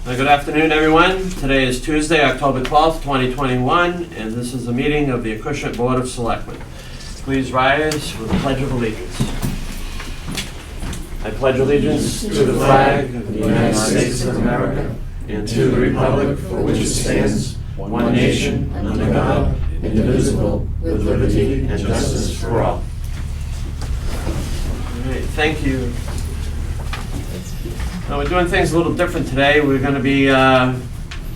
Good afternoon, everyone. Today is Tuesday, October 12th, 2021, and this is a meeting of the Acushnet Board of Selectmen. Please rise with the Pledge of Allegiance. I pledge allegiance to the flag of the United States of America and to the republic for which it stands, one nation, under God, indivisible, with liberty and justice for all. All right, thank you. Now, we're doing things a little different today. We're going to be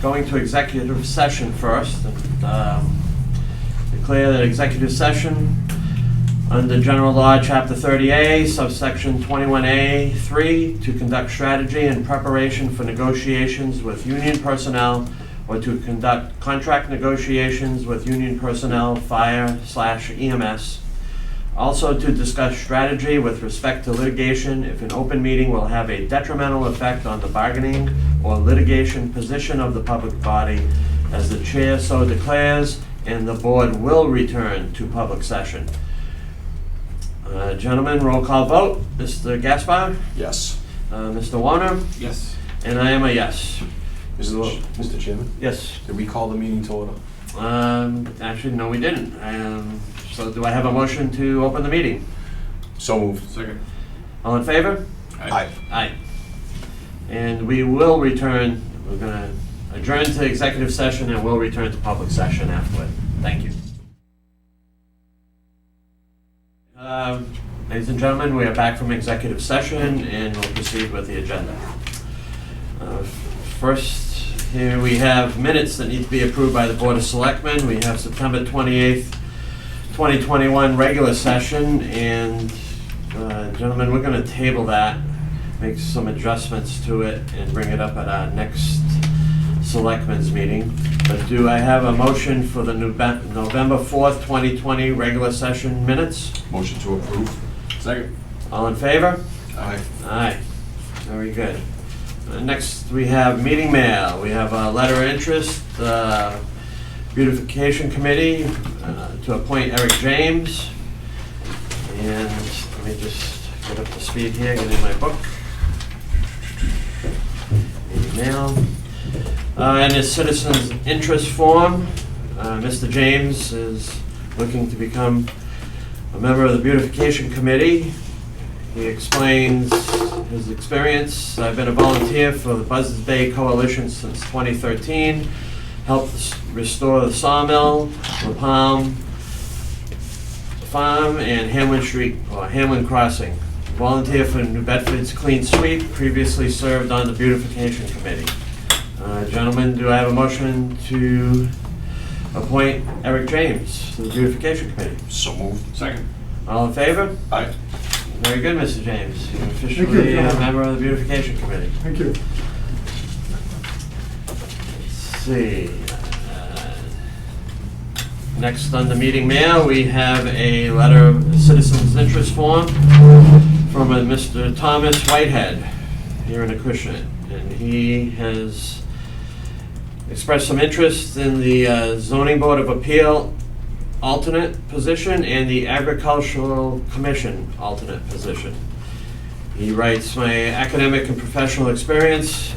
going to executive session first. And, declare that executive session under General Law, Chapter 30A, subsection 21A, 3, to conduct strategy and preparation for negotiations with union personnel or to conduct contract negotiations with union personnel, fire/EMS. Also to discuss strategy with respect to litigation if an open meeting will have a detrimental effect on the bargaining or litigation position of the public body, as the chair so declares, and the board will return to public session. Gentlemen, roll call vote. Mr. Gaspar? Yes. Mr. Warner? Yes. And I am a yes. Mr. Chairman? Yes. Did we call the meeting to order? Actually, no, we didn't. So do I have a motion to open the meeting? So moved. Second. All in favor? Aye. Aye. And we will return, we're going to adjourn to executive session and we'll return to public session afterward. Thank you. Ladies and gentlemen, we are back from executive session and we'll proceed with the agenda. First, here we have minutes that need to be approved by the Board of Selectmen. We have September 28th, 2021 regular session, and gentlemen, we're going to table that, make some adjustments to it, and bring it up at our next Selectmen's meeting. But do I have a motion for the November 4th, 2020 regular session minutes? Motion to approve. Second. All in favor? Aye. Aye. Very good. Next, we have meeting mail. We have a letter of interest, Beautification Committee, to appoint Eric James. And let me just get up to speed here, get in my book. Mail. And his citizens' interest form. Mr. James is looking to become a member of the Beautification Committee. He explains his experience. I've been a volunteer for the Buzzards Bay Coalition since 2013. Helped restore the sawmill, the Palm Farm, and Hamlin Street, or Hamlin Crossing. Volunteer for New Bedford's Clean Sweep. Previously served on the Beautification Committee. Gentlemen, do I have a motion to appoint Eric James to the Beautification Committee? So moved. Second. All in favor? Aye. Very good, Mr. James. You're officially a member of the Beautification Committee. Thank you. Let's see. Next on the meeting mail, we have a letter of citizens' interest form from a Mr. Thomas Whitehead here in Acushnet. And he has expressed some interest in the Zoning Board of Appeal alternate position and the Agricultural Commission alternate position. He writes, my academic and professional experience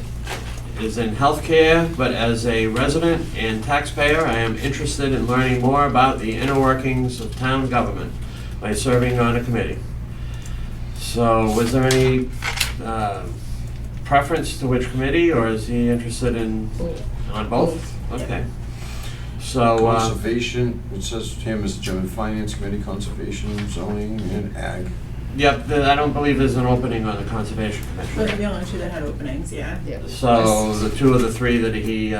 is in healthcare, but as a resident and taxpayer, I am interested in learning more about the inner workings of town government by serving on a committee. So was there any preference to which committee, or is he interested in on both? Okay. So, Conservation, it says here, Mr. Chairman, Finance Committee, Conservation, Zoning, and Ag. yep, I don't believe there's an opening on the Conservation Those are Commission. the only two that had openings, yeah. So the two of the three that he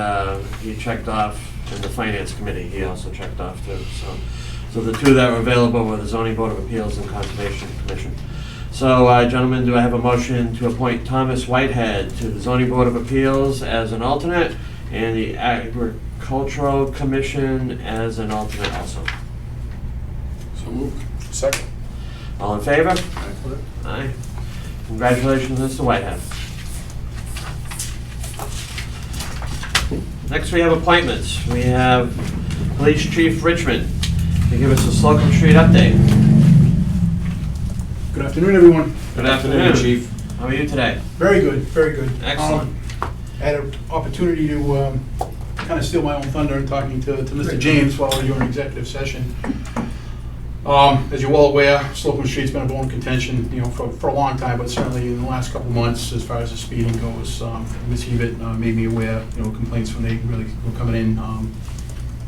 checked off, and the Finance Committee he also checked off too. So the two that were available were the Zoning Board of Appeals and Conservation Commission. So, gentlemen, do I have a motion to appoint Thomas Whitehead to the Zoning Board of Appeals as an alternate and the Agricultural Commission as an alternate also? So moved. Second. All in favor? Aye. Aye. Congratulations, Mr. Whitehead. Next, we have appointments. We have Police Chief Richmond to give us a Slocum Street update. Good afternoon, everyone. Good afternoon. Chief. How are you today? Very good, very good. Excellent. had an opportunity to kind of steal my own thunder in talking to Mr. James while we were doing executive session. As you're well aware, Slocum Street's been a bone of contention, for a long time, but certainly in the last couple of months, as far as the speeding goes. Ms. Hewitt made me aware, complaints when they really were coming in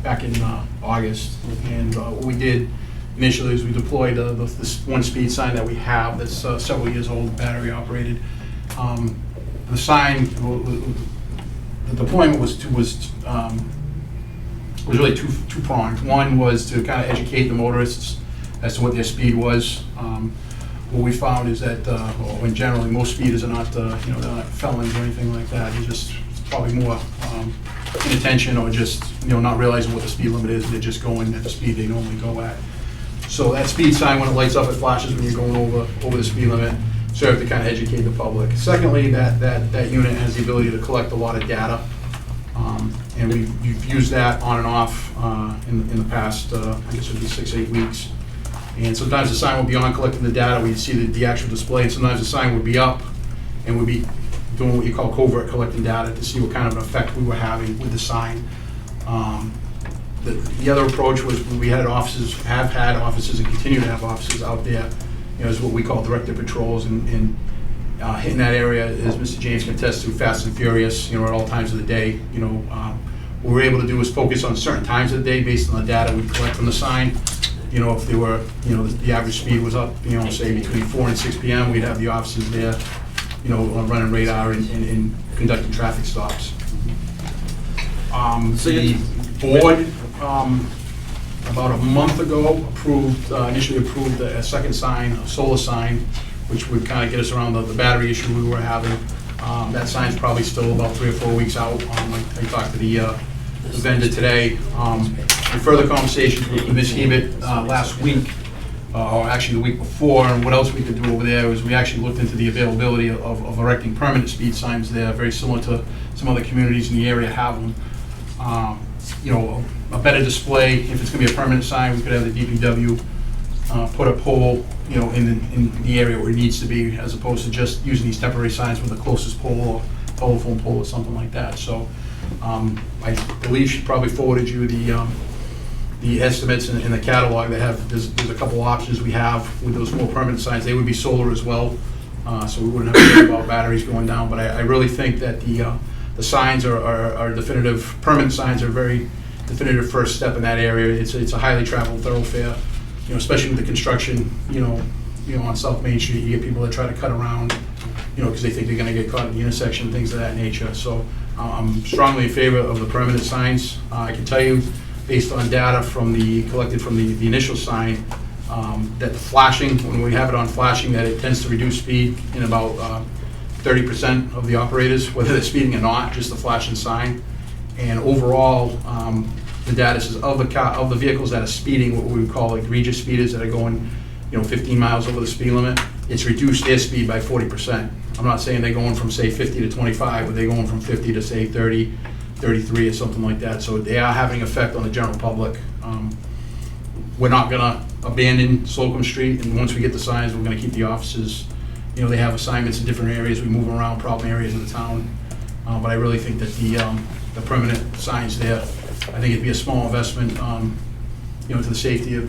back in August. And what we did initially is we deployed this one speed sign that we have that's several years old, battery operated. The sign, the deployment was really two-pronged. One was to kind of educate the motorists as to what their speed was. What we found is that, in general, most speeders are not, they're not felons or anything like that. They're just probably more inattention or just, not realizing what the speed limit is. They're just going at the speed they normally go at. So that speed sign, when it lights up, it flashes when you're going over the speed limit, serve to kind of educate the public. Secondly, that unit has the ability to collect a lot of data. And we've used that on and off in the past, I guess it would be 6-8 weeks. And sometimes the sign would be on collecting the data, we'd see the actual display, and sometimes the sign would be up and we'd be doing what you call covert collecting data to see what kind of an effect we were having with the sign. The other approach was we had offices, have had offices and continue to have offices out there, is what we call directed patrols and hitting that area, as Mr. James can attest to, fast and furious, at all times of the day. What we're able to do is focus on certain times of the day based on the data we collect from the sign. If they were, the average speed was up, say between 4 and 6 p.m., we'd have the officers there, running radar and conducting traffic stops. So the board, about a month ago, initially approved a second sign, a solar sign, which would kind of get us around the battery issue we were having. That sign's probably still about 3 or 4 weeks out. I talked to the vendor today. In further conversations with Ms. Hewitt last week, or actually the week before, and what else we could do over there was we actually looked into the availability of erecting permanent speed signs there, very similar to some other communities in the area have them. A better display, if it's going to be a permanent sign, we could have the DPW put a pole, in the area where it needs to be, as opposed to just using these temporary signs with the closest pole or telephone pole or something like that. So I believe she probably forwarded you the estimates in the catalog. There's a couple options we have with those more permanent signs. They would be solar as well, so we wouldn't have to worry about batteries going down. But I really think that the signs are definitive. Permanent signs are very definitive first step in that area. It's a highly traveled thoroughfare, especially with the construction, on South Main Street. You get people that try to cut around, because they think they're going to get caught at the intersection, things of that nature. So I'm strongly in favor of the permanent signs. I can tell you, based on data collected from the initial sign, that the flashing, when we have it on flashing, that it tends to reduce speed in about 30% of the operators, whether they're speeding or not, just the flashing sign. And overall, the data says of the vehicles that are speeding, what we would call egregious speeders that are going 15 miles over the speed limit, it's reduced their speed by 40%. I'm not saying they're going from, say, 50 to 25, but they're going from 50 to, say, 30, 33 or something like that. So they are having an effect on the general public. We're not going to abandon Slocum Street, and once we get the signs, we're going to keep the offices. They have assignments in different areas. We move around problem areas of the town. But I really think that the permanent signs there, I think it'd be a small investment, to the safety of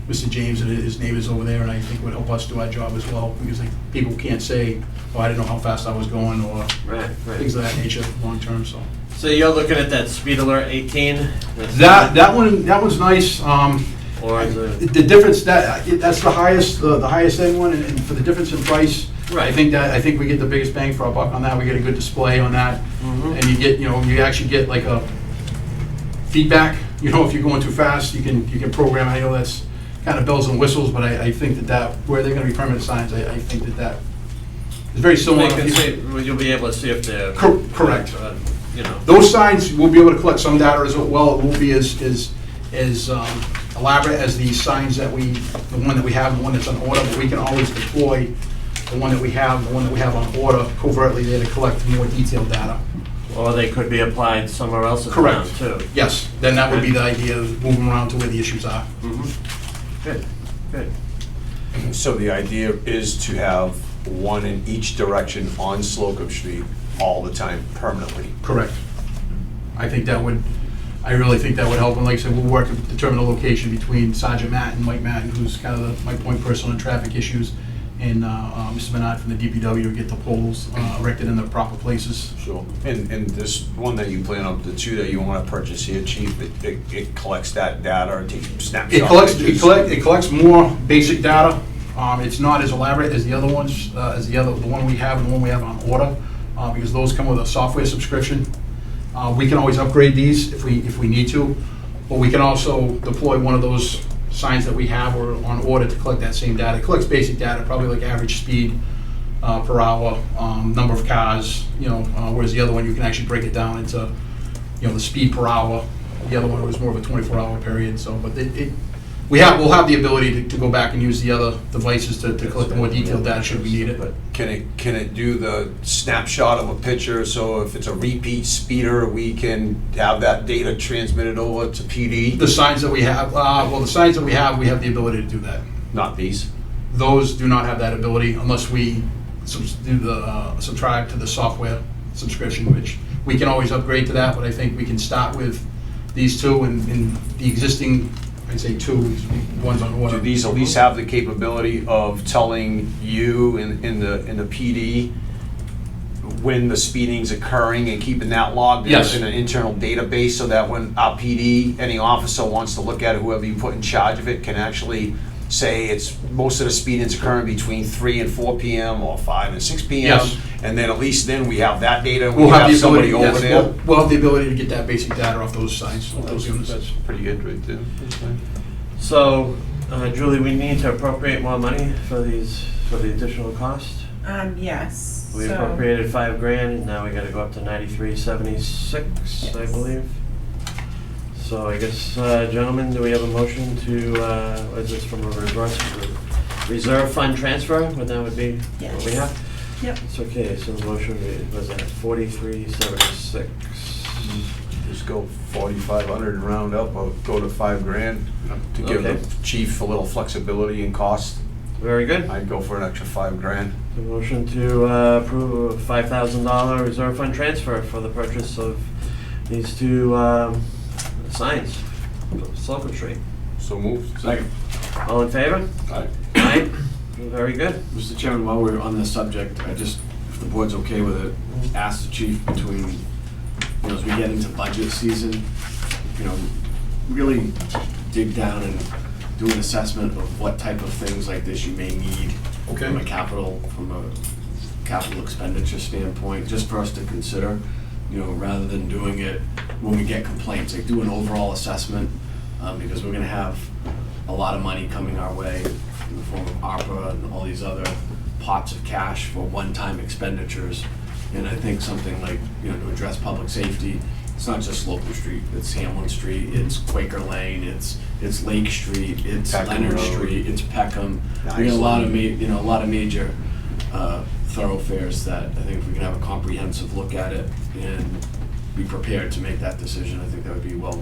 Mr. James and his neighbors over there, and I think would help us do our job as well, because people can't say, oh, I didn't know how fast I was going, or Right. things of that nature long term. So you're looking at that speed alert 18? That one's nice. Or is it? The difference, that's the highest end one, and for the difference in price, Right. I think we get the biggest bang for our buck on that. We get a good display on that, Mhm. and you actually get like a feedback. If you're going too fast, you can program. I know that's kind of bells and whistles, but I think that where they're going to be permanent signs, I think that is very similar. You'll be able to see if they're... Correct. you know. Those signs, we'll be able to collect some data as well. It won't be as elaborate as the signs that the one that we have, and the one that's on order, but we can always deploy the one that we have on order covertly there to collect more detailed data. Or they could be applied somewhere else in town, Correct. too. Yes, then that would be the idea, of moving around to where the issues are. Mm-hmm. Good, good. So the idea is to have one in each direction on Slocum Street all the time permanently. Correct. I really think that would help, and like I said, we'll work to determine the location between Sergeant Matt and Mike Madden, who's kind of my point person on traffic issues, and Mr. Menard from the DPW to get the poles erected in the proper places. Sure. And this one that you plan on, the two that you want to purchase here, Chief, it collects that data or takes snapshots? It collects more basic data. It's not as elaborate as the other ones, the one we have and the one we have on order, because those come with a software subscription. We can always upgrade these if we need to, but we can also deploy one of those signs that we have or on order to collect that same data. It collects basic data, probably like average speed per hour, number of cars, whereas the other one, you can actually break it down into, the speed per hour. The other one was more of a 24-hour period, so, but we'll have the ability to go back and use the other devices to collect the more detailed data should we need it. But can it do the snapshot of a picture, so if it's a repeat speeder, we can have that data transmitted over to PD? The signs that we have, we have the ability to do that. Not these? Those do not have that ability unless we subscribe to the software subscription, which we can always upgrade to that, but I think we can start with these two and the existing, I'd say two, one's on order. Do these at least have the capability of telling you in the PD when the speeding's occurring and keeping that logged in an internal database, so that when our PD, any officer wants to look at it, whoever you put in charge of it, can actually say it's most of the speeding's occurring between 3 and 4 p.m. or 5 and 6 p.m. Yes. And then at least then we have that data, and We'll have the somebody ability, over yes, there. we'll have the ability to get that basic data off those signs, off those units. That's pretty good right there. So, Julie, we need to appropriate more money for the additional cost? Yes. We So- appropriated $5,000, and now we gotta go up to 9376, I Yes. believe. So I guess, gentlemen, do we have a motion to, is this from a reserve fund transfer? What that would be, what we Yes. have? Yep. It's okay, so the motion was at 4376. Just go 4,500 and round up, or go to $5,000 to give Okay. the chief a little flexibility in cost. Very good. I'd go for an extra $5,000. The motion to approve a $5,000 reserve fund transfer for the purchase of these two signs for Slocum Street. So moved. Second. All in favor? Aye. Aye. Very good. Mr. Chairman, while we're on this subject, I just, if the board's okay with it, ask the chief between, as we get into budget season, really dig down and do an assessment of what type of things like this you may need from a capital expenditure standpoint, just for us to consider, rather than doing it when we get complaints. Like, do an overall assessment, because we're gonna have a lot of money coming our way in the form of ARPA and all these other pots of cash for one-time expenditures. And I think something like, to address public safety, it's not just Slocum Street, it's Hamlin Street, it's Quaker Lane, it's Lake Street, it's Peckham Leonard Road. Street, it's Peckham. Nice. We got a lot of major thoroughfares that I think if we can have a comprehensive look at it and be prepared to make that decision, I think that would be well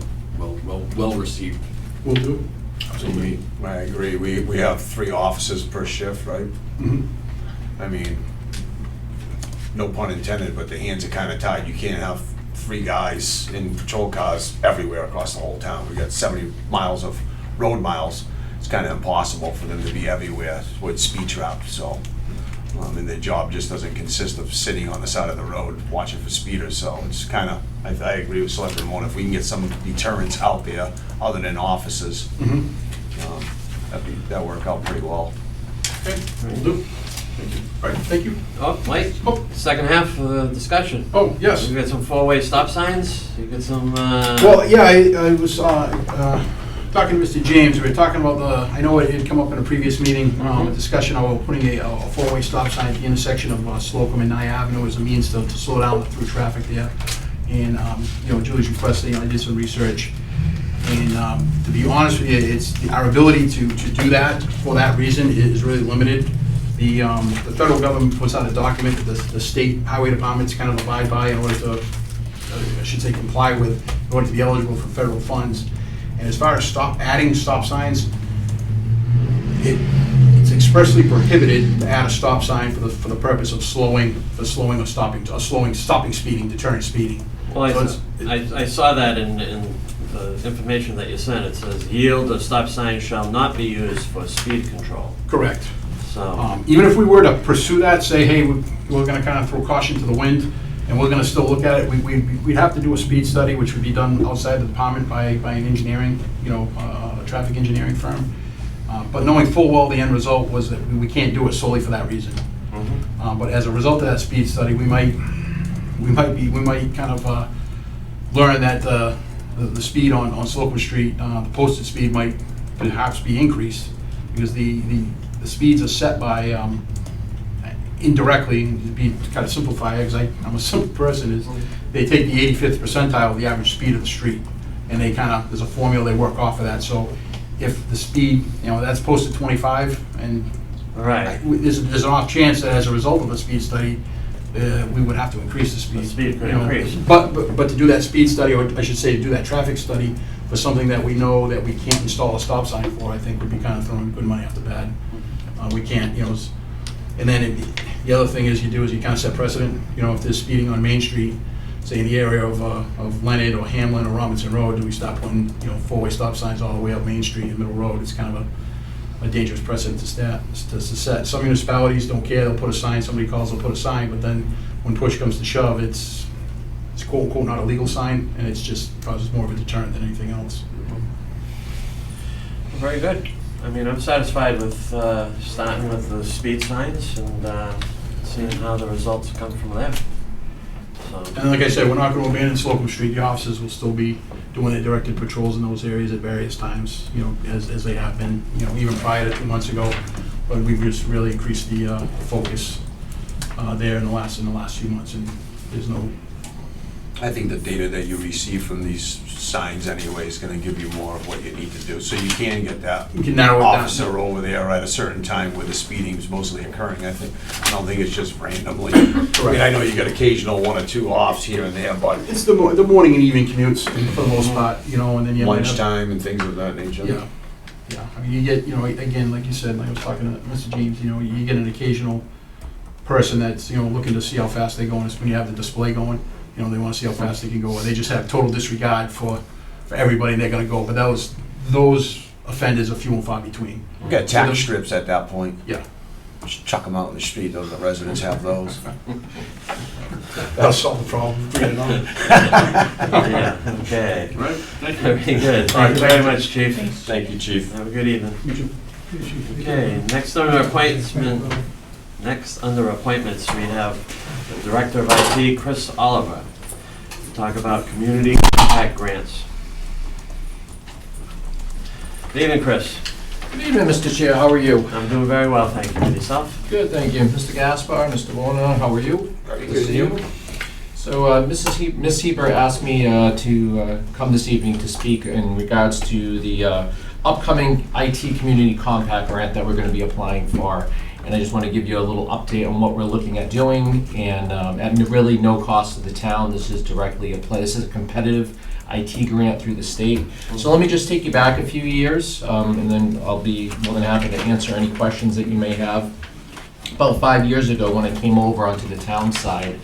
received. Will do. Absolutely. I agree. We have 3 officers per shift, right? Mhm. I mean, no pun intended, but the hands are kind of tied. You can't have 3 guys in patrol cars everywhere across the whole town. We got 70 miles of road miles. It's kind of impossible for them to be everywhere with speed trap, so. And their job just doesn't consist of sitting on the side of the road watching for speeders, so it's kind of, I agree with Selectman Ramon, if we can get some deterrents out there other than officers, Mhm. that'd work out pretty well. Okay, will do. Right, thank you. Oh, Mike, second half of the discussion. Oh, yes. You got some 4-way stop signs? You got some, Well, yeah, I was talking to Mr. James, we were talking about I know it had come up in a previous meeting, a discussion about putting a 4-way stop sign at the intersection of Slocum and Nye Avenue as a means to slow down the through traffic there. And, Julie's request, I did some research. And to be honest with you, our ability to do that for that reason is really limited. The federal government puts out a document that the state highway departments kind of abide by in order to, I should say, comply with, in order to be eligible for federal funds. And as far as adding stop signs, it's expressly prohibited to add a stop sign for the purpose of slowing or stopping speeding, deterring speeding. Well, So I saw that in the information that you sent. It says yield or stop sign shall not be used for speed control. Correct. So, Even if we were to pursue that, say, hey, we're gonna kind of throw caution to the wind, and we're gonna still look at it, we'd have to do a speed study, which would be done outside the department by an engineering, a traffic engineering firm. But knowing full well the end result was that we can't do it solely for that reason. But as a result of that speed study, we might kind of learn that the speed on Slocum Street, the posted speed might perhaps be increased, because the speeds are set by indirectly, to be kind of simplify it, because I'm a simple person, is they take the 85th percentile of the average speed of the street, and they kind of, there's a formula they work off of that. So if the speed, that's posted 25, and right. there's an off chance that as a result of a speed study, we would have to increase the speed. The speed could increase. But to do that speed study, or I should say, to do that traffic study for something that we know that we can't install a stop sign for, I think would be kind of throwing good money after bad. We can't, and then the other thing is you kind of set precedent. If there's speeding on Main Street, say in the area of Leonard or Hamlin or Robinson Road, do we stop putting, four-way stop signs all the way up Main Street and Middle Road? It's kind of a dangerous precedent to set. Some municipalities don't care, they'll put a sign, somebody calls, they'll put a sign, but then when push comes to shove, it's quote unquote not a legal sign, and it's just causes more of a deterrent than anything else. Very good. I mean, I'm satisfied with starting with the speed signs and seeing how the results come from there. So, And like I said, we're not going to abandon Slocum Street. The officers will still be doing their directed patrols in those areas at various times, as they have been, even prior to 2 months ago. But we've just really increased the focus there in the last few months, and there's no. I think the data that you receive from these signs anyway is gonna give you more of what you need to do. So you can get that We can narrow it down. officer over there at a certain time where the speeding is mostly occurring. I don't think it's just randomly. I mean, I know you got occasional one or two offs here and there, but It's the morning and evening commutes for the most part, and then you might have- lunchtime and things of that nature. Yeah. I mean, you get, again, like you said, like I was talking to Mr. James, you get an occasional person that's, looking to see how fast they're going. It's when you have the display going, they want to see how fast they can go, or they just have total disregard for everybody, and they're going to go. But those offenders are few and far between. We got tax strips at that point. Yeah. Just chuck them out in the street. Those, the residents have those. That'll solve the problem. Get it on. yeah, okay. Right, thank you. Very good. All right, Thank you very much, Chief. Thank you, Chief. Have a good evening. You too. Okay, next under appointments, we have the Director of IT, Chris Oliver, to talk about community impact grants. Good evening, Chris. Good evening, Mr. Chair. How are you? I'm doing very well, thank you. And yourself? Good, thank you. Mr. Gaspar, Mr. Warner, how are you? Very Good to see you. So, Ms. Heber asked me to come this evening to speak in regards to the upcoming IT Community Compact grant that we're going to be applying for. And I just want to give you a little update on what we're looking at doing, and at really no cost to the town. This is directly this is a competitive IT grant through the state. So let me just take you back a few years, and then I'll be more than happy to answer any questions that you may have. About 5 years ago, when I came over onto the town side,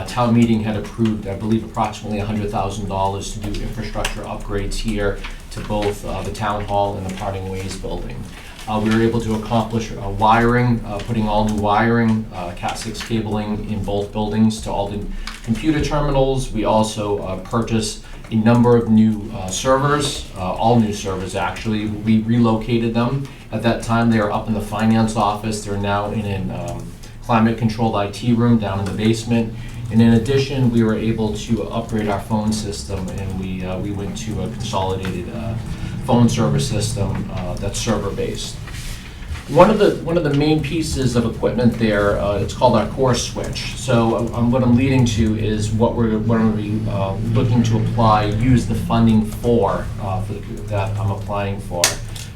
town meeting had approved, I believe, approximately $100,000 to do infrastructure upgrades here to both the town hall and the Parting Ways building. We were able to accomplish wiring, putting all new wiring, Cat6 cabling in both buildings to all the computer terminals. We also purchased a number of new servers, all new servers actually. We relocated them. At that time, they were up in the finance office. They're now in a climate-controlled IT room down in the basement. And in addition, we were able to upgrade our phone system, and we went to a consolidated phone server system that's server-based. One of the main pieces of equipment there, it's called our core switch. So what I'm leading to is what we're going to be looking to use the funding for that I'm applying for.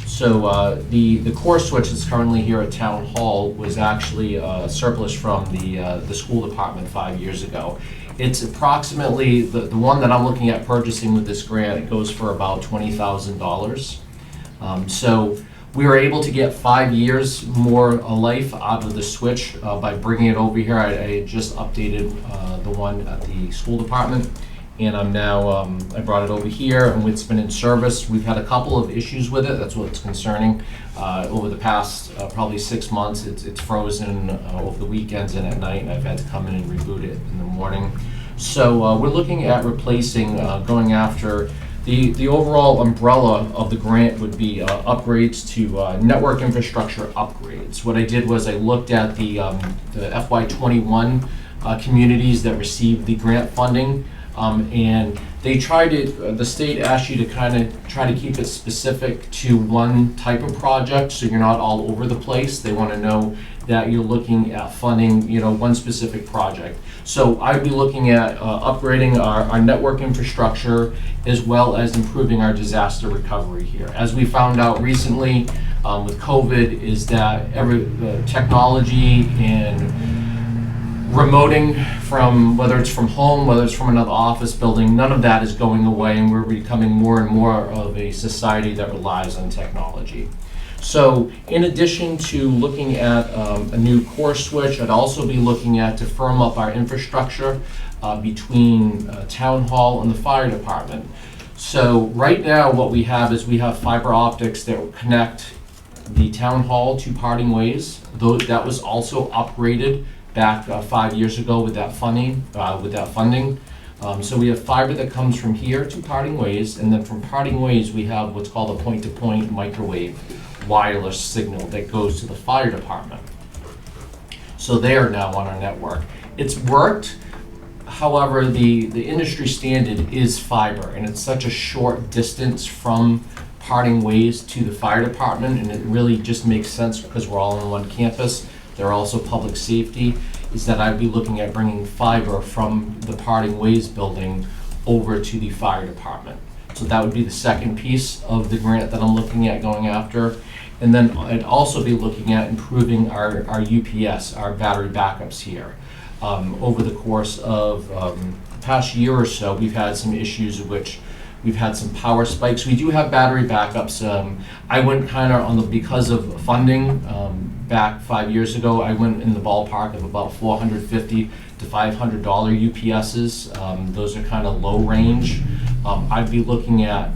So the core switch that's currently here at Town Hall was actually surplus from the school department 5 years ago. It's approximately, the one that I'm looking at purchasing with this grant, it goes for about $20,000. So We were able to get 5 years more life out of the switch by bringing it over here. I just updated the one at the school department, and I'm now, I brought it over here, and it's been in service. We've had a couple of issues with it, that's what's concerning. Over the past probably 6 months, it's frozen over the weekends and at night, and I've had to come in and reboot it in the morning. So we're looking at replacing, going after, the overall umbrella of the grant would be upgrades to network infrastructure upgrades. What I did was I looked at the FY21 communities that received the grant funding, and they tried to, the state asked you to kind of try to keep it specific to one type of project, so you're not all over the place. They want to know that you're looking at funding, one specific project. So I'd be looking at upgrading our network infrastructure as well as improving our disaster recovery here. As we found out recently with COVID, is that technology and remoting from, whether it's from home, whether it's from another office building, none of that is going away, and we're becoming more and more of a society that relies on technology. So in addition to looking at a new core switch, I'd also be looking at to firm up our infrastructure between Town Hall and the fire department. So right now what we have is we have fiber optics that will connect the Town Hall to parting ways. That was also upgraded back 5 years ago with that funding. So we have fiber that comes from here to parting ways, and then from parting ways we have what's called a point-to-point microwave wireless signal that goes to the fire department. So they are now on our network. It's worked, however, the industry standard is fiber, and it's such a short distance from parting ways to the fire department, and it really just makes sense because we're all on one campus. They're also public safety, is that I'd be looking at bringing fiber from the parting ways building over to the fire department. So that would be the second piece of the grant that I'm looking at going after. And then I'd also be looking at improving our UPS, our battery backups here. Over the course of the past year or so, we've had some issues in which we've had some power spikes. We do have battery backups. I went kind of on the, because of funding, back 5 years ago, I went in the ballpark of about $450 to $500 UPSs. Those are kind of low range. I'd be looking at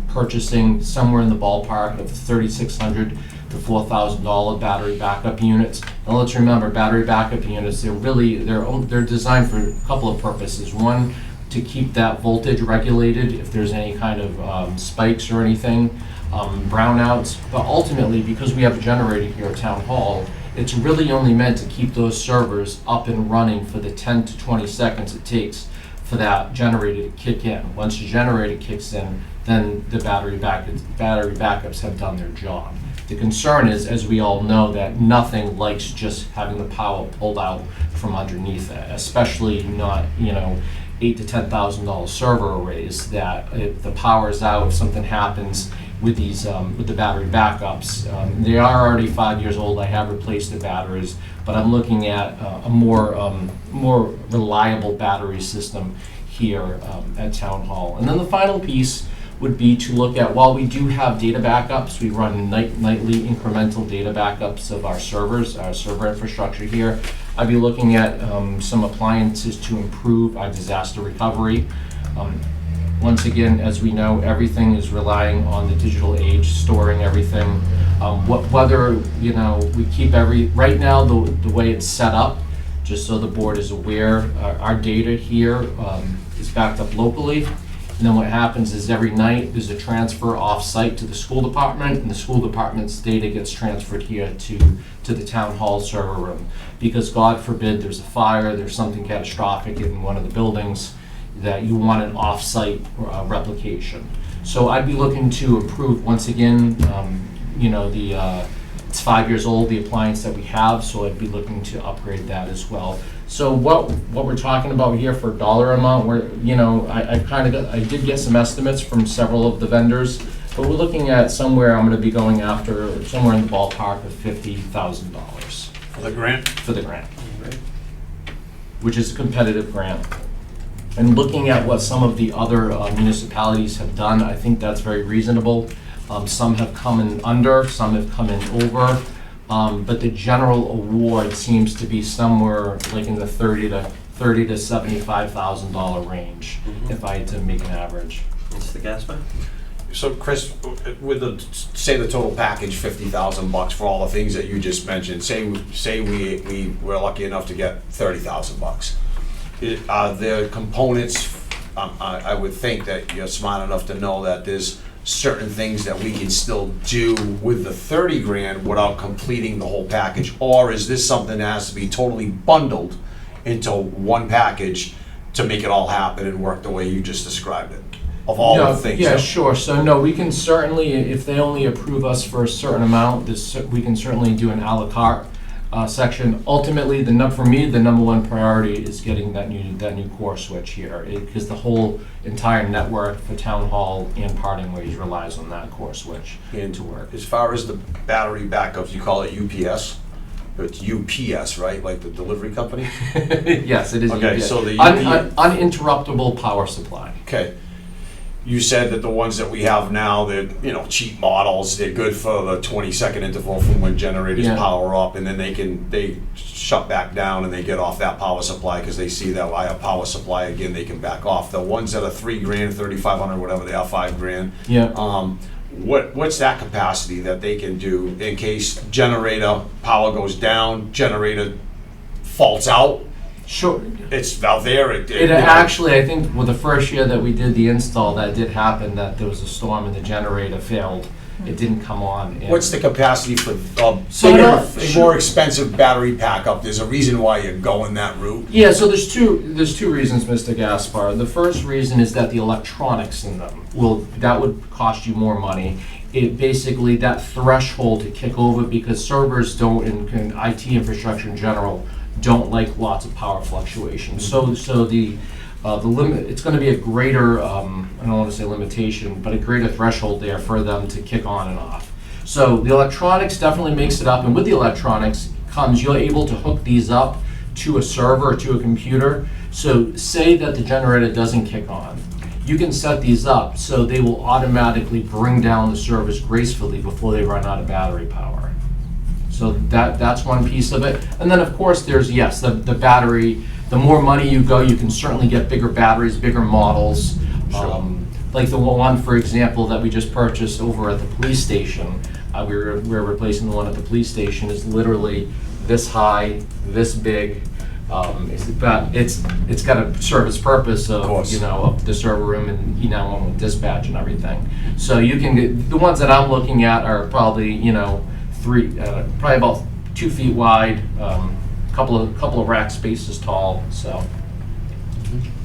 purchasing somewhere in the ballpark of $3,600 to $4,000 battery backup units. Now let's remember, battery backup units, they're designed for a couple of purposes. One, to keep that voltage regulated if there's any kind of spikes or anything, brownouts. But ultimately, because we have a generator here at Town Hall, it's really only meant to keep those servers up and running for the 10 to 20 seconds it takes for that generator to kick in. Once the generator kicks in, then the battery backups have done their job. The concern is, as we all know, that nothing likes just having the power pulled out from underneath it, especially not, $8,000 to $10,000 server arrays that if the power is out, if something happens with these, with the battery backups, they are already 5 years old. I have replaced the batteries, but I'm looking at a more reliable battery system here at Town Hall. And then the final piece would be to look at, while we do have data backups, we run nightly incremental data backups of our servers, our server infrastructure here. I'd be looking at some appliances to improve our disaster recovery. Once again, as we know, everything is relying on the digital age, storing everything. Whether, we keep right now the way it's set up, just so the board is aware, our data here is backed up locally. And then what happens is every night there's a transfer off-site to the school department, and the school department's data gets transferred here to the Town Hall server room. Because God forbid there's a fire, there's something catastrophic in one of the buildings, that you want an off-site replication. So I'd be looking to improve, once again, it's 5 years old, the appliance that we have, so I'd be looking to upgrade that as well. So what we're talking about here for dollar amount, I did get some estimates from several of the vendors, but we're looking at somewhere, I'm gonna be going after somewhere in the ballpark of $50,000. For the grant? For the grant. Which is a competitive grant. And looking at what some of the other municipalities have done, I think that's very reasonable. Some have come in under, some have come in over. But the general award seems to be somewhere like in the $30,000 to $75,000 range, if I had to make an average. Mr. Gaspar? So Chris, with say the total package, $50,000 for all the things that you just mentioned, say we were lucky enough to get $30,000. Are there components, I would think that you're smart enough to know that there's certain things that we can still do with the 30 grand without completing the whole package? Or is this something that has to be totally bundled into one package to make it all happen and work the way you just described it? Of all No, the things. yeah, sure. So no, we can certainly, if they only approve us for a certain amount, we can certainly do an à la carte section. Ultimately, for me, the number one priority is getting that new core switch here, because the whole entire network for Town Hall and Parting Ways relies on that core switch And to work. as far as the battery backups, you call it UPS? It's UPS, right? Like the delivery company? Yes, it is. Okay, UPS. so the Uninterruptible power supply. Okay. You said that the ones that we have now, they're, cheap models, they're good for the 20-second interval from when generators Yeah. power up, and then they shut back down and they get off that power supply because they see that I have power supply again, they can back off. The ones that are $3,000, $3,500, whatever they are, $5,000. Yeah. What's that capacity that they can do in case generator power goes down, generator faults out? Sure. It's out there. It actually, I think, the first year that we did the install, that did happen, that there was a storm and the generator failed. It didn't come on. And What's the capacity for So bigger, sure. more expensive battery backup? There's a reason why you're going that route. Yeah, so there's two reasons, Mr. Gaspar. The first reason is that the electronics in them that would cost you more money. It basically, that threshold to kick over, because servers don't, and IT infrastructure in general, don't like lots of power fluctuations. So the limit, it's going to be a greater, I don't want to say limitation, but a greater threshold there for them to kick on and off. So the electronics definitely makes it up, and with the electronics comes, you're able to hook these up to a server or to a computer. So say that the generator doesn't kick on. You can set these up so they will automatically bring down the service gracefully before they run out of battery power. So that's one piece of it. And then, of course, there's, yes, the battery. The more money you go, you can certainly get bigger batteries, bigger models. Sure. Like the one, for example, that we just purchased over at the police station. We're replacing the one at the police station. Is literally this high, this big. It's got to serve its purpose of up the server room and E911 dispatch and everything. So you can get, the ones that I'm looking at are probably probably about 2 feet wide, couple of rack spaces tall.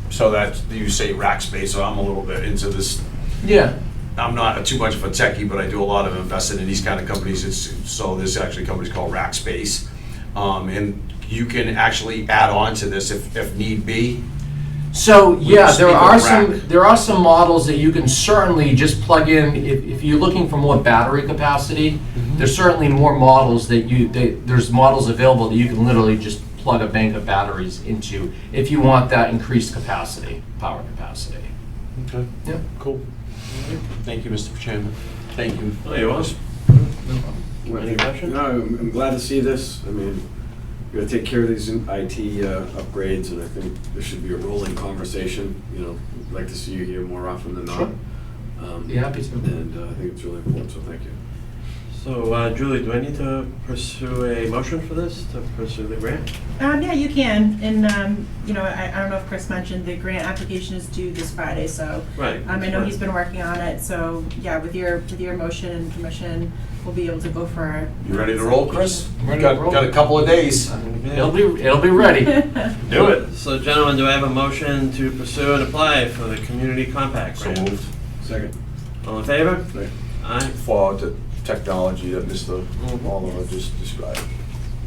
So that you say rack space. So I'm a little bit into this. Yeah. I'm not too much of a techie, but I do a lot of investing in these kind of companies. There's actually companies called Rackspace, and you can actually add on to this if need be. So yeah, speak of there are some models that you can certainly just plug in if you're looking for more battery capacity. There's certainly more models there's models available that you can literally just plug a bank of batteries into if you want that increased capacity, power capacity. Okay. Yeah. Cool. Thank you, Mr. Chairman. Thank you. Oh, you're welcome. Any questions? No, I'm glad to see this. I mean, we're gonna take care of these IT upgrades, and I think there should be a rolling conversation. I'd like to see you here more often than not. Sure. Yeah, happy to. And I think it's really important, so thank you. So, Julie, do I need to pursue a motion for this, to pursue the grant? Yeah, you can, and, I don't know if Chris mentioned, the grant application is due this Friday, so. Right. I know he's been working on it, so, yeah, with your motion and permission, we'll be able to go for. You ready to roll, Chris? I'm ready to roll. Got a couple of days. It'll be ready. Do it. So, gentlemen, do I have a motion to pursue and apply for the community compact So grant? moved. Second. All in favor? Right. Aye. For the technology that Mr. Oliver just described.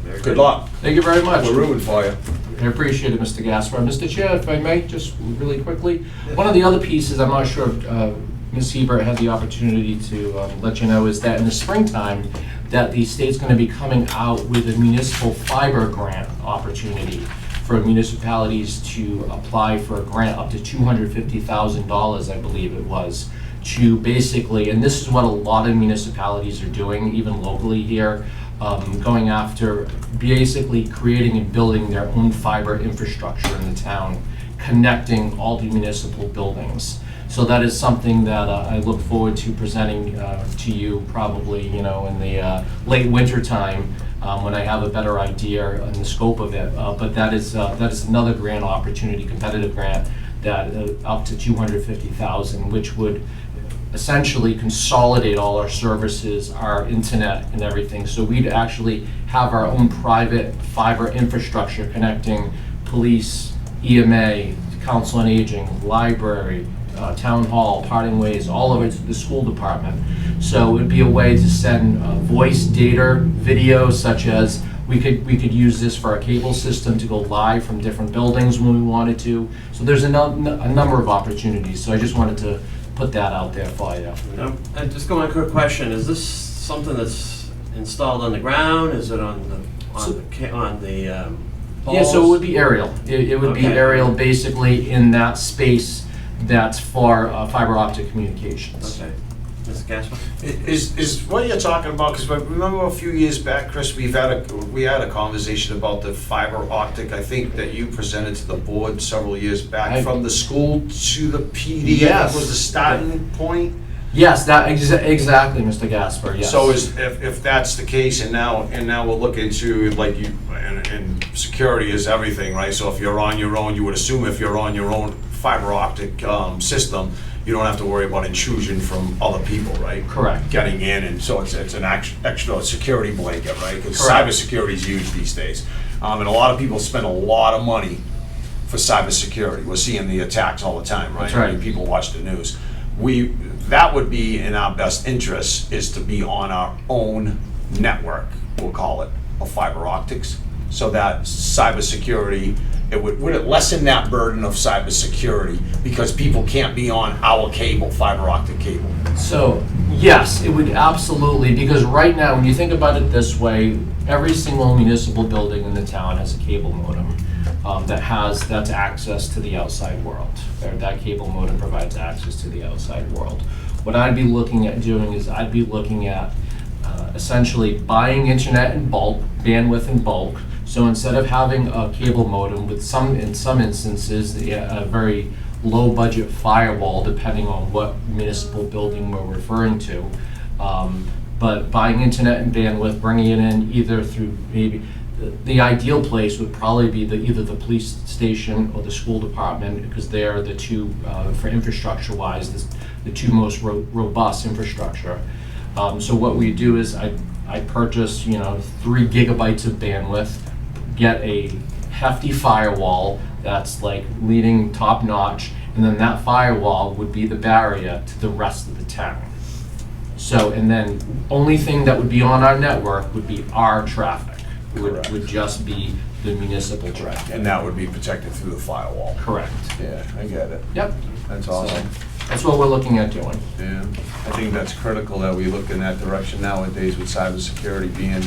Very Good luck. Thank you very much. We're rooting for you. I appreciate it, Mr. Gaspar. Mr. Chair, if I may, just really quickly, one of the other pieces, I'm not sure if Ms. Hebert had the opportunity to let you know, is that in the springtime, that the state's going to be coming out with a municipal fiber grant opportunity for municipalities to apply for a grant up to $250,000, I believe it was, to basically, and this is what a lot of municipalities are doing, even locally here, going after basically creating and building their own fiber infrastructure in the town, connecting all the municipal buildings. So that is something that I look forward to presenting to you probably, in the late winter time when I have a better idea on the scope of it. But that is another grant opportunity, competitive grant, that up to $250,000, which would essentially consolidate all our services, our internet and everything. So we'd actually have our own private fiber infrastructure connecting police, EMA, Council on Aging, library, town hall, parting ways, all of it to the school department. So it'd be a way to send voice, data, video, such as we could use this for our cable system to go live from different buildings when we wanted to. So there's a number of opportunities. So I just wanted to put that out there for you. And just one quick question, is this something that's installed on the ground? Is it on the poles? Yeah, so it would be aerial. It would be Okay. aerial basically in that space that's for fiber optic communications. Okay. Mr. Gasper? Is what you're talking about, because remember a few years back, Chris, we had a conversation about the fiber optic, I think that you presented to the board several years back, from the school to the PD, Yes. was the starting point? Yes, that exactly, Mr. Gasper, yes. So if that's the case, and now we'll look into, like, you, and security is everything, right? So if you're on your own, you would assume if you're on your own fiber optic system, you don't have to worry about intrusion from other people, right? Correct. Getting in, and so it's an extra security blanket, right? Because Correct. cybersecurity is huge these days. And a lot of people spend a lot of money for cybersecurity. We're seeing the attacks all the time, right? That's right. I mean, people watch the news. That would be in our best interest, is to be on our own network, we'll call it, of fiber optics, so that cybersecurity, would it lessen that burden of cybersecurity because people can't be on our cable, fiber optic cable? So, yes, it would absolutely, because right now, when you think about it this way, every single municipal building in the town has a cable modem that's access to the outside world. That cable modem provides access to the outside world. What I'd be looking at doing is I'd be looking at essentially buying internet in bulk, bandwidth in bulk. So instead of having a cable modem with in some instances, a very low budget firewall, depending on what municipal building we're referring to, but buying internet and bandwidth, bringing it in either through maybe, the ideal place would probably be either the police station or the school department, because they're the two, for infrastructure wise, the two most robust infrastructure. So what we do is I purchase 3 gigabytes of bandwidth, get a hefty firewall that's like leading top notch, and then that firewall would be the barrier to the rest of the town. So, and then only thing that would be on our network would be our traffic. Would just be the municipal traffic. And that would be protected through the firewall. Correct. Yeah, I get it. Yep. That's awesome. That's what we're looking at doing. Yeah, I think that's critical that we look in that direction nowadays, with cybersecurity being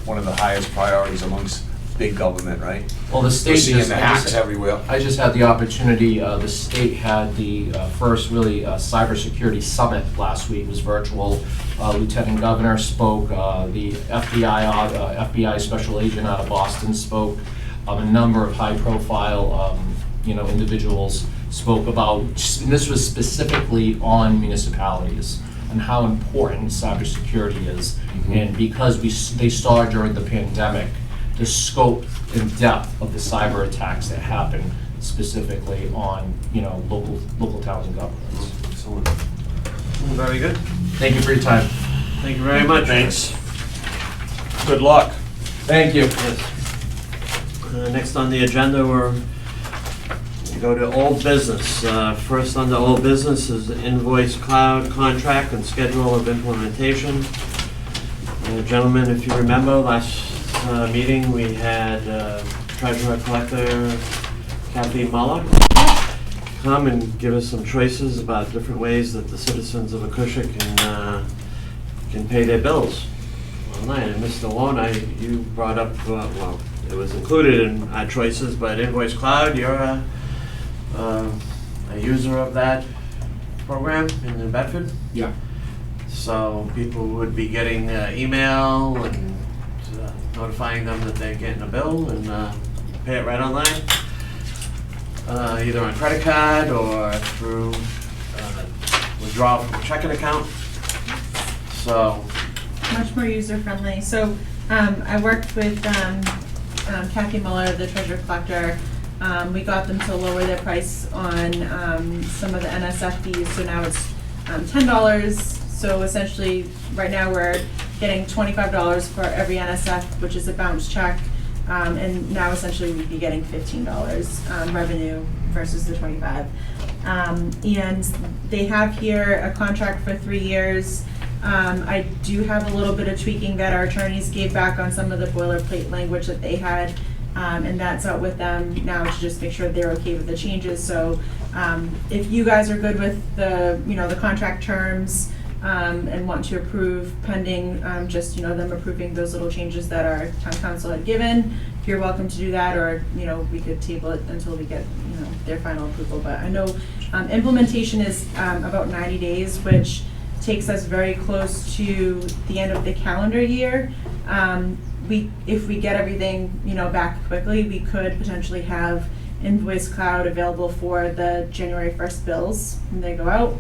one of the highest priorities amongst big government, right? Well, the state We're seeing just, the hacks everywhere. I just had the opportunity, the state had the first really cybersecurity summit last week. It was virtual. Lieutenant Governor spoke, the FBI special agent out of Boston spoke, a number of high profile individuals spoke about, and this was specifically on municipalities, and how important cybersecurity is. Mm-hmm. And because they saw during the pandemic the scope and depth of the cyber attacks that happen specifically on local towns and governments. Excellent. Very good. Thank you for your time. Thank you very much. Thanks. Good luck. Thank you. Yes. Next on the agenda, we go to old business. First on the old business is the invoice cloud contract and schedule of implementation. Gentlemen, if you remember, last meeting we had Treasurer Collector Kathy Muller come and give us some choices about different ways that the citizens of Acushnet can pay their bills online. And Mr. Lona, you brought up, well, it was included in our choices, but Invoice Cloud, you're a user of that program in New Bedford. Yeah. So people would be getting email and notifying them that they're getting a bill and pay it right online, either on credit card or through withdrawal from a checking account. So, Much more user-friendly. So I worked with Kathy Muller, the treasurer collector. We got them to lower their price on some of the NSF fees, so now it's $10. So essentially, right now we're getting $25 for every NSF, which is a bounce check. And now essentially we'd be getting $15 revenue versus the 25. And they have here a contract for 3 years. I do have a little bit of tweaking that our attorneys gave back on some of the boilerplate language that they had, and that's out with them now to just make sure they're okay with the changes. So if you guys are good with the, the contract terms and want to approve pending just, them approving those little changes that our town council had given, you're welcome to do that, or, we could table it until we get, their final approval. But I know implementation is about 90 days, which takes us very close to the end of the calendar year. If we get everything, back quickly, we could potentially have Invoice Cloud available for the January 1st bills when they go out.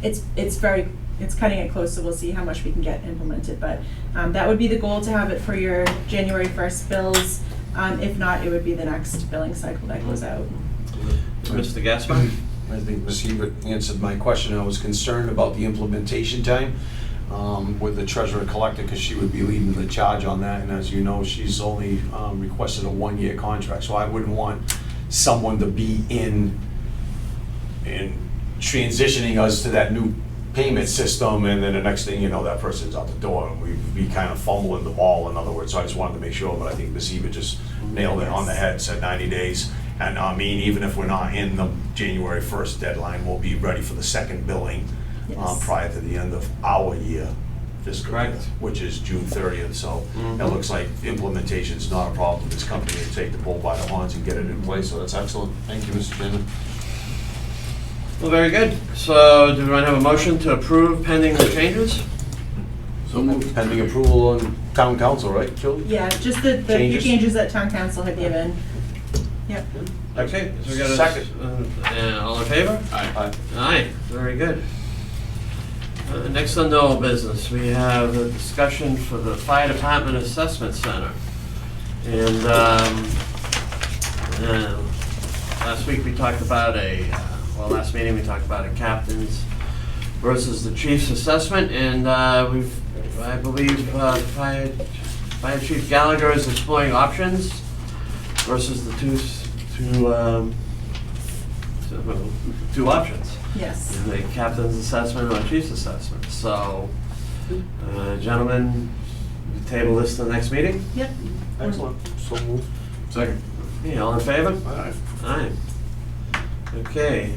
It's cutting it close, so we'll see how much we can get implemented. But that would be the goal, to have it for your January 1st bills. If not, it would be the next billing cycle that goes out. Mr. Gaspar? I think Ms. Hebert answered my question. I was concerned about the implementation time with the treasurer collector, because she would be leading the charge on that. And as you know, she's only requested a 1-year contract. So I wouldn't want someone to be in transitioning us to that new payment system, and then the next thing you know, that person's out the door, and we'd be kind of fumbling the ball, in other words. So I just wanted to make sure, but I think Ms. Hebert just nailed it on the head, said 90 days. And I mean, even if we're not in the January 1st deadline, we'll be ready for the second billing Yes. prior to the end of our year, fiscal year, Correct. which is June 30th. So it looks like implementation's not a problem. This company will take the bull by the horns and get it in place, so that's excellent. Thank you, Mr. Chairman. Well, very good. So do we want to have a motion to approve pending the changes? So moved. Pending approval on town council, right, Julie? Yeah, just the few Changes? changes that town council had given. Yep. Okay, so we got a Second. all in favor? Aye. Aye, very good. Next on no business, we have a discussion for the Fire Department Assessment Center. And last week we talked about last meeting we talked about a captain's versus the chief's assessment, and I believe Fire Chief Gallagher is exploring options versus the two options. Yes. The captain's assessment or chief's assessment. So, gentlemen, we table this to the next meeting? Yep. Excellent. So moved. Second. Okay, all in favor? Aye. Aye. Okay.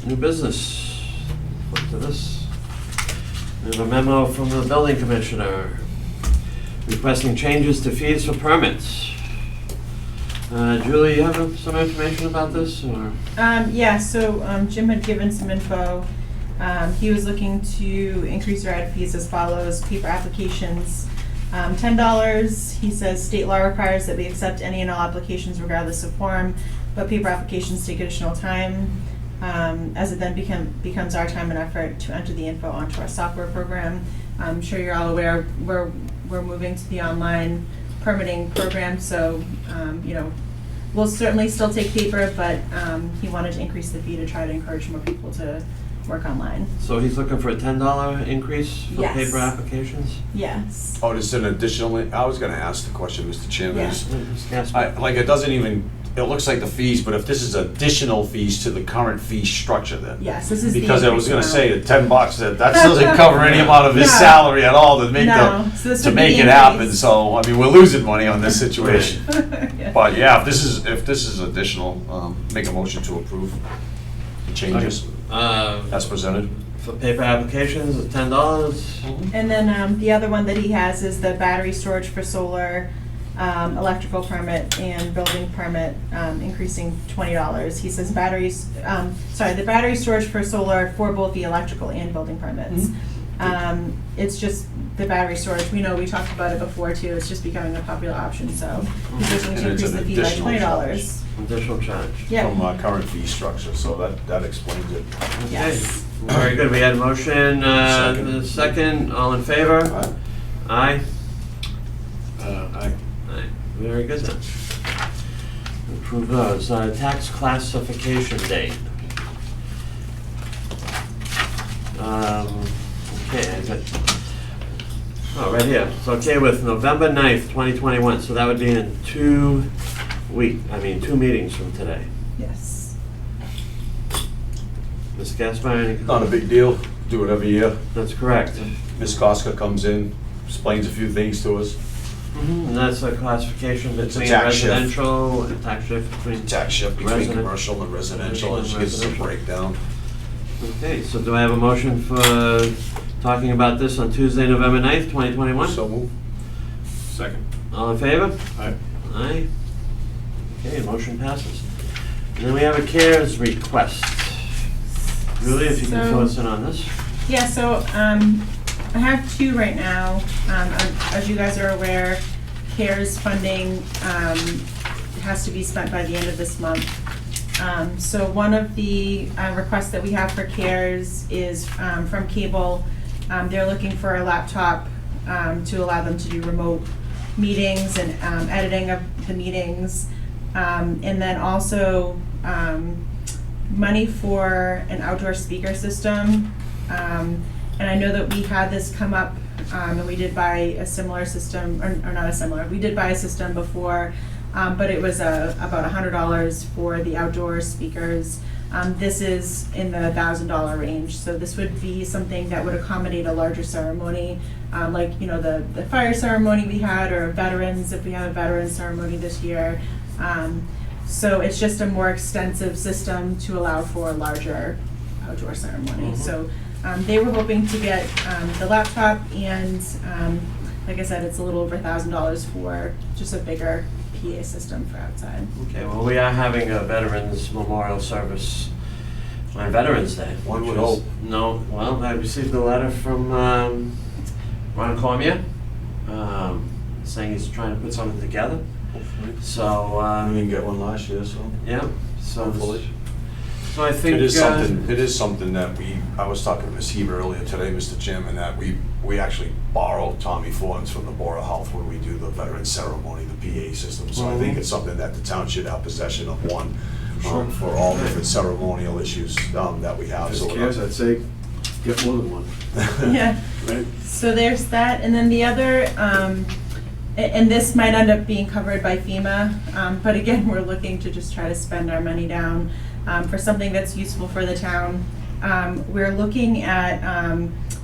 New business. Flip to this. We have a memo from the building commissioner requesting changes to fees for permits. Julie, you have some information about this, or? Yeah, so Jim had given some info. He was looking to increase our ad fees as follows: paper applications, $10. He says state law requires that we accept any and all applications regardless of form, but paper applications take additional time, as it then becomes our time and effort to enter the info onto our software program. I'm sure you're all aware we're moving to the online permitting program, so we'll certainly still take paper, but he wanted to increase the fee to try to encourage more people to work online. So he's looking for a $10 increase for Yes. paper applications? Yes. Oh, just an additional, I was gonna ask the question, Mr. Chairman. Yeah. Yes. It doesn't even, it looks like the fees, but if this is additional fees to the current fee structure then? Yes, this is the Because I was gonna increased say, amount. the $10, that doesn't cover any amount of his No. salary at all to make No, so this to would be make the it happen, increase. so, I mean, we're losing money on this situation. Yeah. But yeah, if this is additional, make a motion to approve the changes as presented. For paper applications, it's $10. And then the other one that he has is the battery storage for solar. electrical permit and building permit, increasing $20. He says the battery storage for solar for both the electrical and building permits. It's just the battery storage, we know, we talked about it before too, it's just becoming a popular option, so he's looking And to it's increase an the fee by additional $20. Additional charge. Yeah. From our current fee structure, so that explains it. Yes. Okay, very good. We had a motion, Second. second, all in favor? Aye. Aye? Aye. Aye. Very good then. Approve those. Tax classification date. Okay, I got, right here. It's okay with November 9th, 2021, so that would be in 2 meetings from today. Yes. Ms. Gaspar, any? Not a big deal, do it every year. That's correct. Ms. Koska comes in, explains a few things to us. And that's a classification It's a between tax shift. residential, and tax shift between. Tax shift between Resident- commercial and residential, and she gives us a Residential. breakdown. Okay, so do I have a motion for talking about this on Tuesday, November 9th, 2021? So move. Second. All in favor? Aye. Aye. Okay, motion passes. And then we have a CARES request. Julie, if you can So- fill us in on this. Yeah, so I have two right now. As you guys are aware, CARES funding has to be spent by the end of this month. So one of the requests that we have for CARES is from Cable. They're looking for a laptop to allow them to do remote meetings and editing of the meetings. And then also money for an outdoor speaker system. And I know that we had this come up, and we did buy a similar system, or not a similar, we did buy a system before, but it was about $100 for the outdoor speakers. This is in the $1,000 range, so this would be something that would accommodate a larger ceremony, like, you know, the fire ceremony we had, or veterans, if we have a veterans ceremony this year. So it's just a more extensive system to allow for a larger outdoor ceremony. So they were hoping to get the laptop, and like I said, it's a little over $1,000 for just a bigger PA system for outside. Okay, well, we are having a Veterans Memorial Service on Veterans Day. One which would is- hope. No, well, I received a letter from Ron Cormier, saying he's trying to put something together. So, We didn't get one last year, so. yeah, so, Hopefully. so I think. It is something that I was talking to Ms. Heber earlier today, Mr. Chairman, that we actually borrow Tommy funds from the Board of Health when we do the veteran ceremony, the PA system. So I think it's something that the town should have possession of, one, for all different ceremonial issues that we have. If So it's we're CARES, not- I'd say get more than one, Yeah. right? So there's that, and then the other, and this might end up being covered by FEMA, but again, we're looking to just try to spend our money down for something that's useful for the town. We're looking at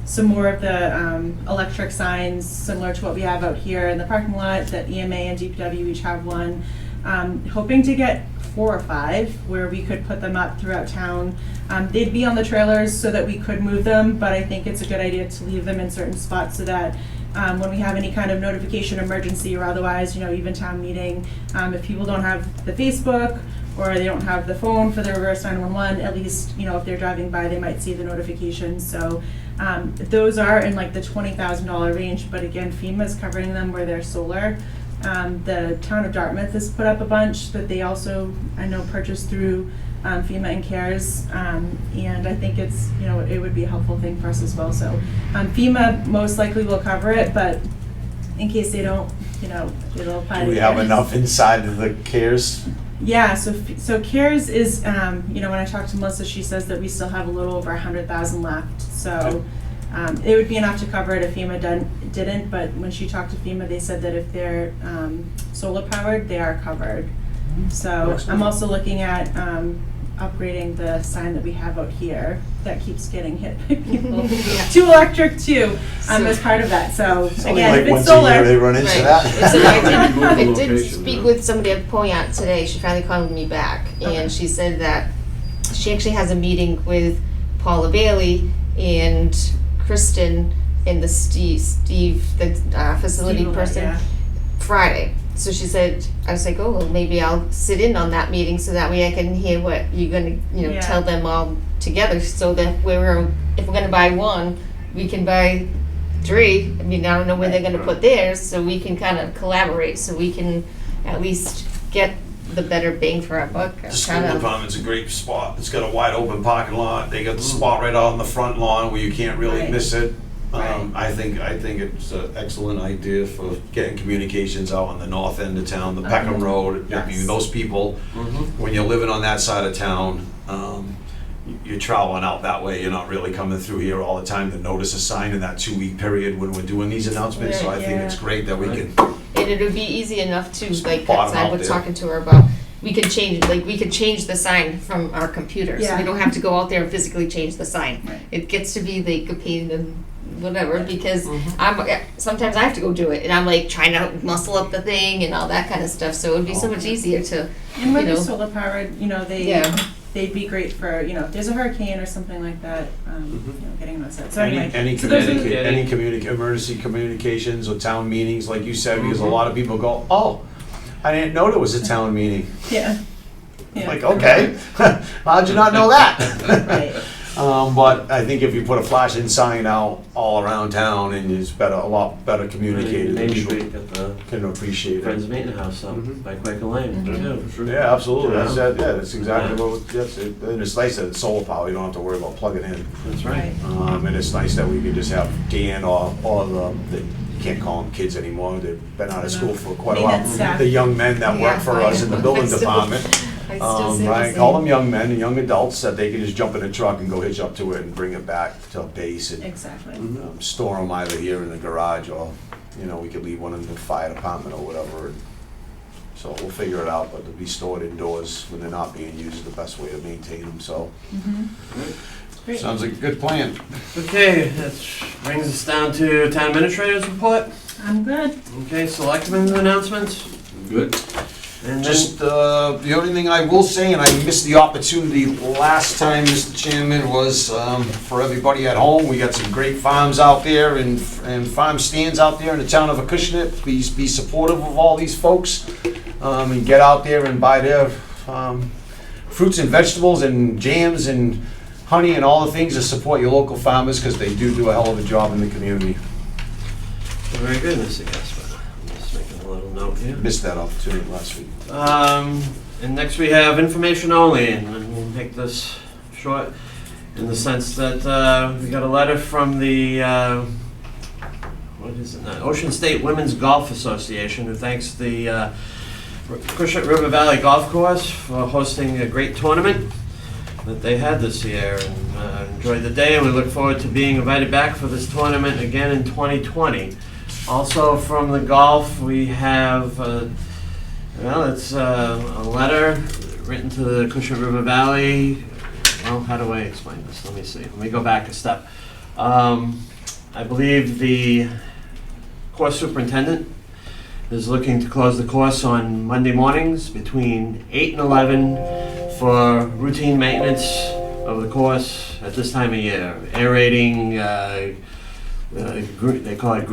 some more of the electric signs, similar to what we have out here in the parking lot, that EMA and DPW each have one. Hoping to get 4 or 5 where we could put them up throughout town. They'd be on the trailers so that we could move them, but I think it's a good idea to leave them in certain spots so that when we have any kind of notification, emergency or otherwise, you know, even town meeting, if people don't have the Facebook or they don't have the phone for the reverse 911, at least, you know, if they're driving by, they might see the notifications. So those are in like the $20,000 range, but again, FEMA's covering them where they're solar. The town of Dartmouth has put up a bunch that they also, I know, purchased through FEMA and CARES, and I think it's, you know, it would be a helpful thing for us as well. So FEMA most likely will cover it, but in case they don't, you know, it'll apply to Do we have CARES. enough inside of the CARES? Yeah, so CARES is, you know, when I talked to Melissa, she says that we still have a little over 100,000 left. So it would be enough to cover it if FEMA didn't, but when she talked to FEMA, they said that if they're solar powered, they are covered. So I'm also looking at upgrading the sign that we have out here that keeps getting hit by people. Too electric too, as part of that. So Only again, like if it's once a year they solar, run into Right. that. So I Move the did location, speak yeah. with somebody at Poyant today. She finally called me back, Okay. and she said that she actually has a meeting with Paula Bailey and Kristen and the Steve, the facility Steve will, person, yeah. Friday. so she said, I was like, oh, well, maybe I'll sit in on that meeting so that way I can hear what you're gonna, Yeah. tell them all together, so that if we're gonna buy one, we can buy 3. I mean, I don't know where they're gonna put theirs, so we can kind of collaborate, so we can at least get the better bang for our buck. The school department's a great spot. It's got a wide open parking lot. They got the spot right out on the front lawn where you can't really Right. miss it. Right. I think it's an excellent idea for getting communications out on the north end of town, the Peckham Road. I mean, Yes. those people, Mhm. when you're living on that side of town, you're traveling out that way. You're not really coming through here all the time to notice a sign in that 2-week period when we're doing these announcements. So I think it's Yeah. great that we Right. can. And it would be easy enough to, like, Bottom as I out was there. talking to her about, we could change the sign from our computer, so Yeah. we don't have to go out there and physically change the sign. Right. It gets to be like a pain in whatever, because Mhm. sometimes I have to go do it, and I'm like trying to muscle up the thing and all that kind of stuff, so it would be so much easier to, And with you the know. solar powered, Yeah. they'd be great for, if there's a hurricane or something like that, getting them set. So anyway, Any so those are the- emergency communications or town meetings, like you said, because a Mhm. lot of people go, oh, I didn't know there was a town meeting. Yeah. Yeah. Like, okay, how'd you not know that? Right. But I think if you put a flashing sign out all around town, and it's a lot better communicated, Main people Street at the can appreciate Friends it. Maintenance House up Mhm. by Quaker Lane, too. Yeah, absolutely, Yeah. that's exactly that's it, and it's nice that it's solar power, you don't have to worry about plugging in. That's right. And it's nice that we can just have Dan or you can't call them kids anymore, they've been out of school for quite a while. Maintenance staff. The young men that work for us in the building department. I still say the Right, same. call them young men, young adults, that they can just jump in a truck and go hitch up to it and bring it back to base and Exactly. store them either here in the garage or, we could leave one in the fire department or whatever. So we'll figure it out, but to be stored indoors when they're not being used is the best way to maintain them, so. Great. Sounds like a good plan. Okay, that brings us down to town administrator's report. I'm good. Okay, selectmen's announcements. Good. And then, Just, the only thing I will say, and I missed the opportunity last time, Mr. Chairman, was, for everybody at home, we got some great farms out there and farm stands out there in the town of Acushnet. Please be supportive of all these folks, and get out there and buy their, fruits and vegetables and jams and honey and all the things to support your local farmers, because they do a hell of a job in the community. very good, Mr. Gasper. I'm just making a little note here. Missed that opportunity last week. And next we have information only, and we'll make this short in the sense that we got a letter from the what is it now? Ocean State Women's Golf Association, who thanks the Acushnet River Valley Golf Course for hosting a great tournament that they had this year, and enjoyed the day, and we look forward to being invited back for this tournament again in 2020. Also from the golf, we have, it's a letter written to the Acushnet River Valley. Well, how do I explain this? Let me see. Let me go back a step. I believe the course superintendent is looking to close the course on Monday mornings between 8 and 11 for routine maintenance of the course at this time of year. Aerating, they call it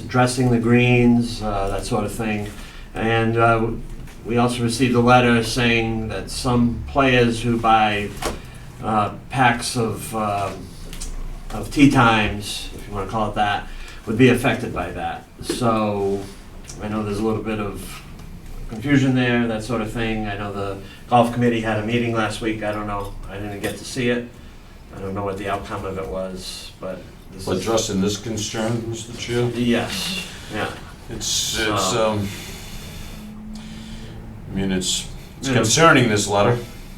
dressing the greens, that sort of thing. And we also received a letter saying that some players who buy packs of tee times, if you want to call it that, would be affected by that. So I know there's a little bit of confusion there, that sort of thing. I know the golf committee had a meeting last week. I don't know. I didn't get to see it. I don't know what the outcome of it was, but this is... Addressing this concern, Mr. Chair? Yes, yeah. It's Yeah. concerning, this letter,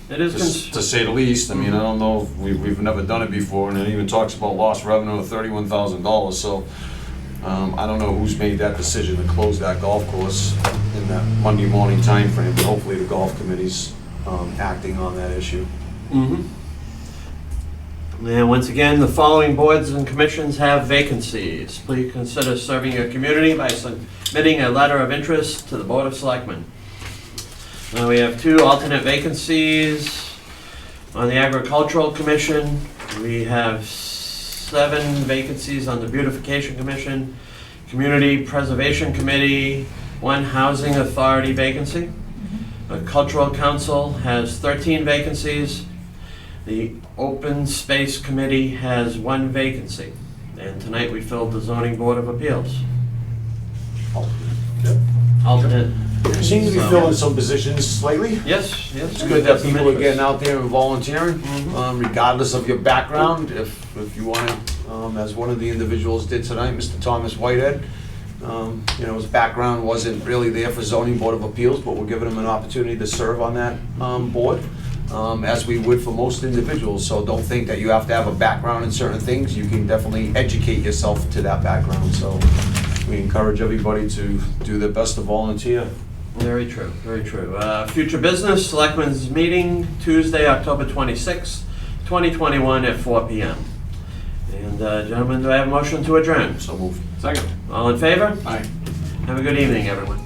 It is to say the least. I mean, I don't know, we've never done it before, and it even talks about lost revenue of $31,000, so I don't know who's made that decision to close that golf course in that Monday morning time frame, but hopefully the golf committee's acting on that issue. Mm-hmm. And once again, the following boards and commissions have vacancies. Please consider serving your community by submitting a letter of interest to the Board of Selectmen. We have 2 alternate vacancies on the Agricultural Commission. We have 7 vacancies on the Beautification Commission, Community Preservation Committee, 1 Housing Authority vacancy. The Cultural Council has 13 vacancies. The Open Space Committee has 1 vacancy. And tonight we filled the Zoning Board of Appeals. Alternate. Seem to be filling some positions lately. Yes, yes. It's good that people are getting out there and volunteering, regardless of your background. If you want to, as one of the individuals did tonight, Mr. Thomas Whitehead, his background wasn't really there for Zoning Board of Appeals, but we're giving him an opportunity to serve on that board, as we would for most individuals. So don't think that you have to have a background in certain things. You can definitely educate yourself to that background. So we encourage everybody to do their best to volunteer. Very true, very true. Future business, Selectmen's meeting, Tuesday, October 26th, 2021 at 4 p.m. And gentlemen, do I have a motion to adjourn? So move. Second. All in favor? Aye. Have a good evening, everyone.